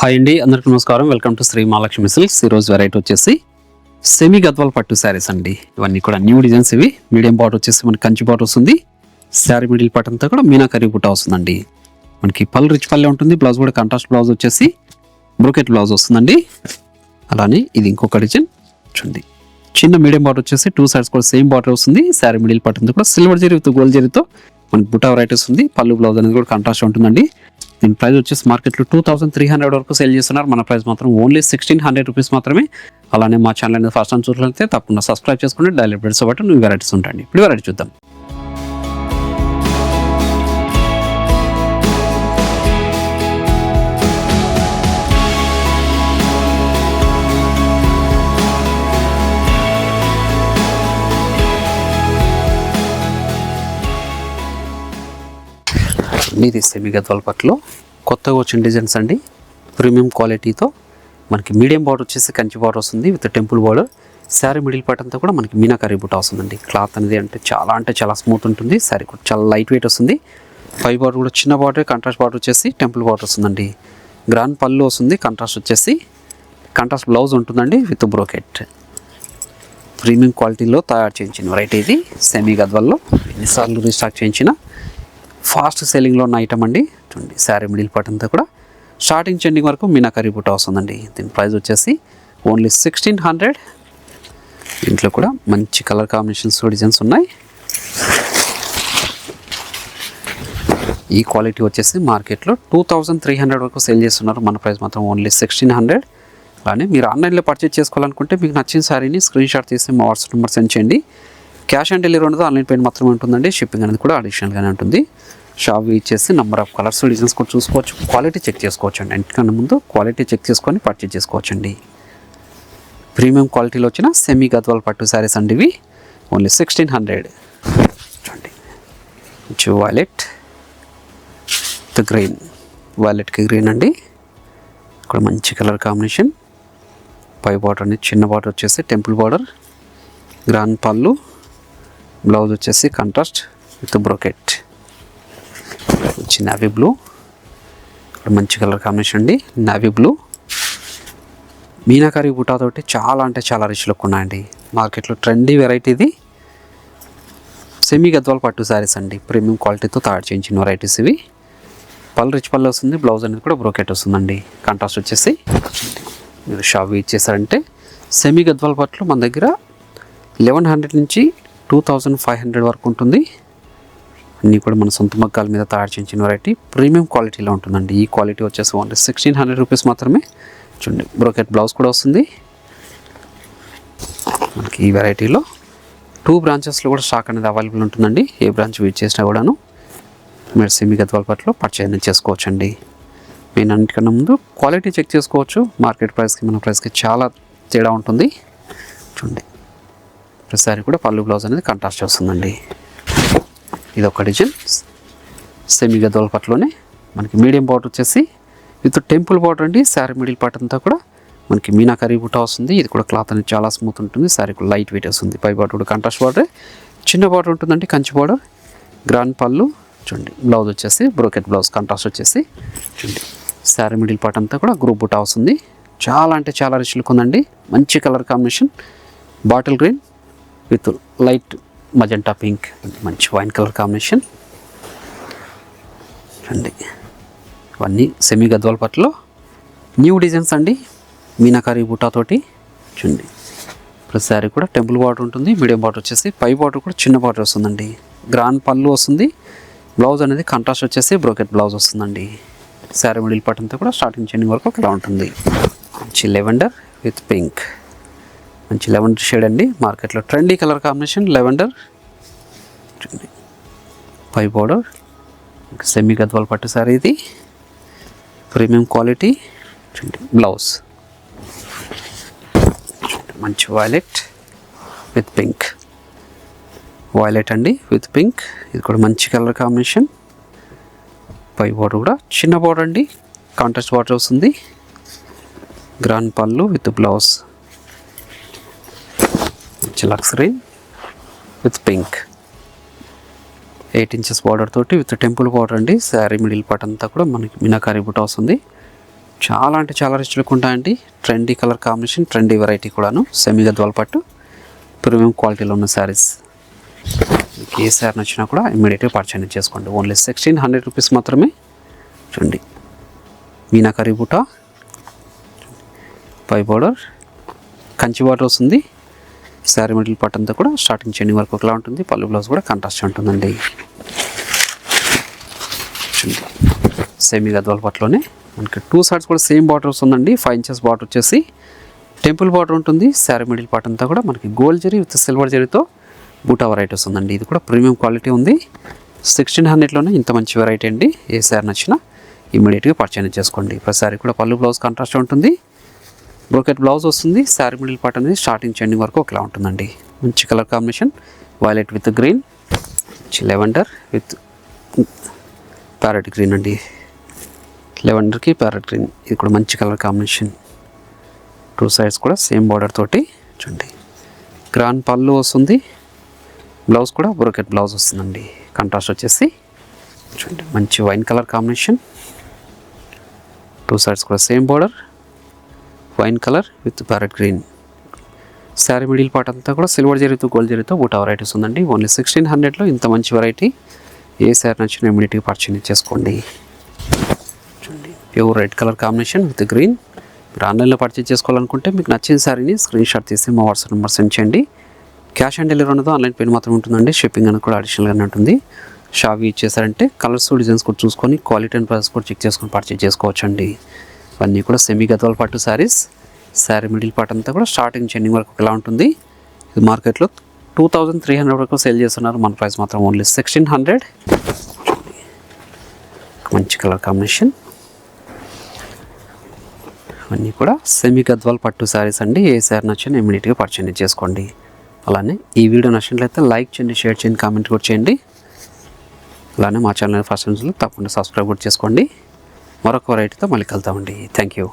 Hi అండి, అందరికీ నమస్కారం. Welcome to Shri Mahalakshmi silks. ఈరోజు వెరైటీ వచ్చేసి సెమీ గద్వాల్ పట్టు శారీస్ అండి. ఇవన్నీ కూడా న్యూ డిజైన్స్. ఇవి మీడియం బార్డర్ వచ్చేసి మనకి కంచి బార్డర్ వస్తుంది. శారీ మిడిల్ పార్ట్ అంతా కూడా మీనాకరీ బుట్ట వస్తుందండి. మనకి పళ్ళు రిచ్ పల్లె ఉంటుంది. బ్లౌజ్ కూడా కాంట్రాస్ట్ బ్లౌజ్ వచ్చేసి బ్రోకెట్ బ్లౌజ్ వస్తుందండి. అలానే ఇది ఇంకొక డిజైన్ చూడండి. చిన్న మీడియం బార్డర్ వచ్చేసి టూ సైడ్స్ కూడా సేమ్ బార్డర్ వస్తుంది. శారీ మిడిల్ పార్ట్ అంతా కూడా సిల్వర్ జరీ విత్ గోల్డ్ జరీతో మనకి బుట్ట వెరైటీస్ ఉంది. పళ్ళు బ్లౌజ్ అనేది కూడా కాంట్రాస్ట్ ఉంటుందండి. దీని ప్రైస్ వచ్చేసి మార్కెట్లో 2300 వరకు సేల్ చేస్తున్నారు. మన ప్రైస్ మాత్రం ఓన్లీ 1600 రూపీస్ మాత్రమే. అలానే మా ఛానల్ అనేది ఫస్ట్ టైం చూసినట్లయితే తప్పకుండా సబ్స్క్రైబ్ చేసుకుని డైలీ అప్డేట్స్ బట్టి న్యూ వెరైటీస్ ఉంటాయండి. ఇప్పుడు వెరైటీ చూద్దాం. ఇది సెమీ గద్వాల్ పట్టులో కొత్తగా వచ్చిన డిజైన్స్ అండి. ప్రీమియం క్వాలిటీతో మనకి మీడియం బార్డర్ వచ్చేసి కంచి బార్డర్ వస్తుంది with temple border. Sari middle part అంతా కూడా మనకి మీనాకరీ బుట్ట వస్తుందండి. క్లాత్ అనేది అంటే చాలా స్మూత్ ఉంటుంది. శారీ కూడా చాలా లైట్ వెయిట్ వస్తుంది. పై బార్డర్ కూడా చిన్న బార్డర్, కాంట్రాస్ట్ బార్డర్ వచ్చేసి టెంపుల్ బార్డర్ వస్తుందండి. గ్రాండ్ పళ్ళు వస్తుంది. కాంట్రాస్ట్ బ్లౌజ్ ఉంటుందండి విత్ బ్రోకెట్. ప్రీమియం క్వాలిటీలో తయారు చేయించిన వెరైటీ ఇది సెమీ గద్వాల్లో. ఎన్నిసార్లు రీస్టాక్ చేయించిన ఫాస్ట్ సెల్లింగ్లో ఉన్న ఐటమ్ అండి. చూడండి, శారీ మిడిల్ పార్ట్ అంతా కూడా స్టార్టింగ్ చెండింగ్ వరకు మీనాకరీ బుట్ట వస్తుందండి. దీని ప్రైస్ వచ్చేసి ఓన్లీ 1600. దీంట్లో కూడా మంచి కలర్ కాంబినేషన్స్ డిజైన్స్ ఉన్నాయి. ఈ క్వాలిటీ వచ్చేసి మార్కెట్లో 2300 వరకు సేల్ చేస్తున్నారు. మన ప్రైస్ మాత్రం ఓన్లీ 1600. అలానే మీరు ఆన్లైన్లో పర్చేజ్ చేసుకోవాలనుకుంటే మీకు నచ్చిన శారీని స్క్రీన్ షాట్ తీసి మా వాట్సాప్ నెంబర్ సెండ్ చేయండి. క్యాష్ ఆన్ డెలివరీ ఉండదు, ఆన్లైన్ పేమెంట్ మాత్రమే ఉంటుందండి. షిప్పింగ్ అనేది కూడా అడిషనల్గానే ఉంటుంది. షాప్ ఇచ్చేసి నెంబర్ ఆఫ్ కలర్స్ డిజైన్స్ కూడా చూసుకోవచ్చు. క్వాలిటీ చెక్ చేసుకోవచ్చు అండి. ఇంటికన్నా ముందు క్వాలిటీ చెక్ చేసుకొని పర్చేజ్ చేసుకోవచ్చు అండి. ప్రీమియం క్వాలిటీలో వచ్చిన సెమీ గద్వాల్ పట్టు శారీస్ అండి ఇవి. ఓన్లీ 1600. చూడండి, వైలెట్ ద గ్రీన్, వైలెట్కి గ్రీన్ అండి. ఇక్కడ మంచి కలర్ కాంబినేషన్. పై బార్డర్ అనేది చిన్న బార్డర్ వచ్చేసి టెంపుల్ బార్డర్, గ్రాండ్ పళ్ళు, బ్లౌజ్ వచ్చేసి contrast with brocade. Navy blue, ఇక్కడ మంచి కలర్ కాంబినేషన్ అండి. నావీ బ్లూ మీనాకరీ బుటాతోటి చాలా రిచ్ లుక్ ఉన్నాయండి. మార్కెట్లో ట్రెండీ వెరైటీ ఇది. సెమీ గద్వాల్ పట్టు శారీస్ అండి. ప్రీమియం క్వాలిటీతో తయారు చేయించిన వెరైటీస్ ఇవి. పళ్ళు రిచ్ పళ్ళు వస్తుంది. బ్లౌజ్ అనేది కూడా బ్రోకెట్ వస్తుందండి. కాంట్రాస్ట్ వచ్చేసి మీరు షాప్ ఇచ్చేసారంటే సెమీ గద్వాల్ పట్లు మన దగ్గర 1100 నుంచి 2500 వరకు ఉంటుంది. అన్నీ కూడా మన సొంత మగ్గాల మీద తయారు చేయించిన వెరైటీ ప్రీమియం క్వాలిటీలో ఉంటుందండి. ఈ క్వాలిటీ వచ్చేసి ఓన్లీ 1600 రూపీస్ మాత్రమే. చూడండి, బ్రోకెట్ బ్లౌజ్ కూడా వస్తుంది మనకి. ఈ వెరైటీలో 2 బ్రాంచెస్లో కూడా స్టాక్ అనేది అవైలబుల్ ఉంటుందండి. ఏ బ్రాంచ్ విజిట్ చేసినా కూడాను మీరు సెమీ గద్వాల్ పట్టులో పర్చేజ్ చేసుకోవచ్చు అండి. మెయిన్ అన్నిటికన్నా ముందు క్వాలిటీ చెక్ చేసుకోవచ్చు. మార్కెట్ ప్రైస్కి మన ప్రైస్కి చాలా తేడా ఉంటుంది. చూడండి, ప్రతిసారి కూడా పళ్ళు బ్లౌజ్ అనేది కాంట్రాస్ట్ వస్తుందండి. ఇది ఒక డిజైన్ సెమీ గద్వాల్ పట్టులోనే మనకి మీడియం బార్డర్ వచ్చేసి విత్ టెంపుల్ బార్డర్ అండి. శారీ మిడిల్ పార్ట్ అంతా కూడా మనకి మీనాకరీ బుట్ట వస్తుంది. ఇది కూడా క్లాత్ అనేది చాలా స్మూత్ ఉంటుంది. శారీ కూడా లైట్ వెయిట్ వస్తుంది. పై బార్డర్ కూడా కాంట్రాస్ట్ బార్డర్, చిన్న బార్డర్ ఉంటుందండి, కంచి బార్డర్, గ్రాండ్ పళ్ళు. చూడండి, బ్లౌజ్ వచ్చేసి బ్రోకెట్ బ్లౌజ్ కాంట్రాస్ట్ వచ్చేసి. చూడండి, శారీ మిడిల్ పార్ట్ అంతా కూడా గ్రూప్ బుట్ట వస్తుంది. చాలా రిచ్ లుక్ ఉందండి. మంచి colour combination, bottle green with light magenta pink, మంచి వైన్ కలర్ కాంబినేషన్ అండి. ఇవన్నీ సెమీ గద్వాల్ పట్టులో న్యూ డిజైన్స్ అండి. మీనాకరీ బుటాతోటి. చూడండి, ప్రతిసారి కూడా టెంపుల్ బార్డర్ ఉంటుంది. మీడియం బార్డర్ వచ్చేసి పై బార్డర్ కూడా చిన్న బార్డర్ వస్తుందండి. గ్రాండ్ పళ్ళు వస్తుంది. బ్లౌజ్ అనేది కాంట్రాస్ట్ వచ్చేసి బ్రోకెట్ బ్లౌజ్ వస్తుందండి. శారీ మిడిల్ పార్ట్ అంతా కూడా స్టార్టింగ్ చెండింగ్ వరకు ఇలా ఉంటుంది. మంచి లెవెండర్ విత్ పింక్, మంచి లెవెండర్ షేడ్ అండి. మార్కెట్లో ట్రెండీ కలర్ కాంబినేషన్ లెవెండర్. పై బోర్డర్ సెమీ గద్వాల్ పట్టు సారీ ఇది. Premium quality. చూడండి, బ్లౌజ్ మంచి వైలెట్ విత్ పింక్. వైలెట్ అండి విత్ పింక్. ఇది కూడా మంచి కలర్ కాంబినేషన్. పై బోర్డర్ కూడా చిన్న బోర్డర్ అండి, కాంట్రాస్ట్ బార్డర్ వస్తుంది. గ్రాండ్ పళ్ళు with blouse. Luxury with pink. 8 inches border తోటి విత్ టెంపుల్ బార్డర్ అండి. శారీ మిడిల్ పార్ట్ అంతా కూడా మనకి మీనాకరీ బుట్ట వస్తుంది. చాలా అంటే చాలా రిచ్ లుక్ ఉంటాయండి. Trendy colour combination, trendy variety కూడాను. సెమీ గద్వాల్ పట్టు ప్రీమియం క్వాలిటీలో ఉన్న శారీస్. మీకు ఏ శారీ నచ్చినా కూడా ఇమ్మీడియట్గా పర్చేజ్ చేసుకోండి. ఓన్లీ 1600 రూపీస్ మాత్రమే. చూడండి, మీనాకరీ బూట, పై బార్డర్, కంచి బార్డర్ వస్తుంది. శారీ మిడిల్ పార్ట్ అంతా కూడా స్టార్టింగ్ చెండింగ్ వరకు ఒకలా ఉంటుంది. పళ్ళు బ్లౌజ్ కూడా కాంట్రాస్ట్ ఉంటుందండి. సెమీ గద్వాల్ పట్టులోనే మనకి 2 సైడ్స్ కూడా సేమ్ బార్డర్ వస్తుందండి. 5 ఇంచెస్ బార్డర్ వచ్చేసి టెంపుల్ బార్డర్ ఉంటుంది. శారీ మిడిల్ పార్ట్ అంతా కూడా మనకి గోల్డ్ జరీ విత్ సిల్వర్ జరీతో బూటా వెరైటీ వస్తుందండి. ఇది కూడా ప్రీమియం క్వాలిటీ ఉంది. 1600లోనే ఇంత మంచి వెరైటీ అండి. ఏ శారీ నచ్చినా ఇమ్మీడియట్గా పర్చేజ్ చేసుకోండి. ప్రతి శారీ కూడా పళ్ళు బ్లౌజ్ కాంట్రాస్ట్ ఉంటుంది. బ్రోకెట్ బ్లౌజ్ వస్తుంది. శారీ మిడిల్ పార్ట్ అనేది స్టార్టింగ్ చెండింగ్ వరకు ఒకలా ఉంటుందండి. మంచి colour combination, violet with green, lavender with parrot green అండి. లెవెండర్కి ప్యారెట్ గ్రీన్, ఇది కూడా మంచి కలర్ కాంబినేషన్. 2 సైడ్స్ కూడా సేమ్ బార్డర్ తోటి చూడండి. గ్రాండ్ పళ్ళు వస్తుంది. బ్లౌజ్ కూడా బ్రోకెట్ బ్లౌజ్ వస్తుందండి. కాంట్రాస్ట్ వచ్చేసి చూడండి మంచి వైన్ కలర్ కాంబినేషన్. 2 సైడ్స్ కూడా same border, wine colour with parrot green. Sari middle part అంతా కూడా సిల్వర్ జరీతో గోల్డ్ జరీతో బూటా వెరైటీస్ ఉందండి. ఓన్లీ 1600లో ఇంత మంచి వెరైటీ. ఏ శారీ నచ్చినా ఇమ్మీడియట్గా పర్చేజ్ చేసుకోండి. చూడండి, pure red colour combination with green. మీరు ఆన్లైన్లో పర్చేజ్ చేసుకోవాలనుకుంటే మీకు నచ్చిన శారీని స్క్రీన్ షాట్ తీసి మా వాట్సాప్ నెంబర్ సెండ్ చేయండి. క్యాష్ ఆన్ డెలివరీ ఉండదు, ఆన్లైన్ పేమెంట్ మాత్రం ఉంటుందండి. షిప్పింగ్ అనేది కూడా అడిషనల్గానే ఉంటుంది. షాప్ ఇచ్చేసారంటే కలర్స్ డిజైన్స్ కూడా చూసుకొని క్వాలిటీ అండ్ ప్రైస్ కూడా చెక్ చేసుకొని పర్చేజ్ చేసుకోవచ్చండి. ఇవన్నీ కూడా సెమీ గద్వాల్ పట్టు శారీస్. శారీ మిడిల్ పార్ట్ అంతా కూడా స్టార్టింగ్ చెండింగ్ వరకు ఎలా ఉంటుంది. ఇది మార్కెట్లో 2300 వరకు సేల్ చేస్తున్నారు. మన ప్రైస్ మాత్రం ఓన్లీ 1600. మంచి కలర్ కాంబినేషన్. అన్నీ కూడా సెమీ గద్వాల్ పట్టు శారీస్ అండి. ఏ శారీ నచ్చినా ఇమీడియట్గా పర్చేజ్ చేసుకోండి. అలానే ఈ వీడియో నచ్చినట్లయితే లైక్ చేయండి, షేర్ చేయండి, కామెంట్ కూడా చేయండి. అలానే మా ఛానల్ ఫస్ట్ నుంచి తప్పకుండా సబ్స్క్రైబ్ కూడా చేసుకోండి. మరొక వెరైటీతో మళ్ళీ కలుద్దామండి. Thank you.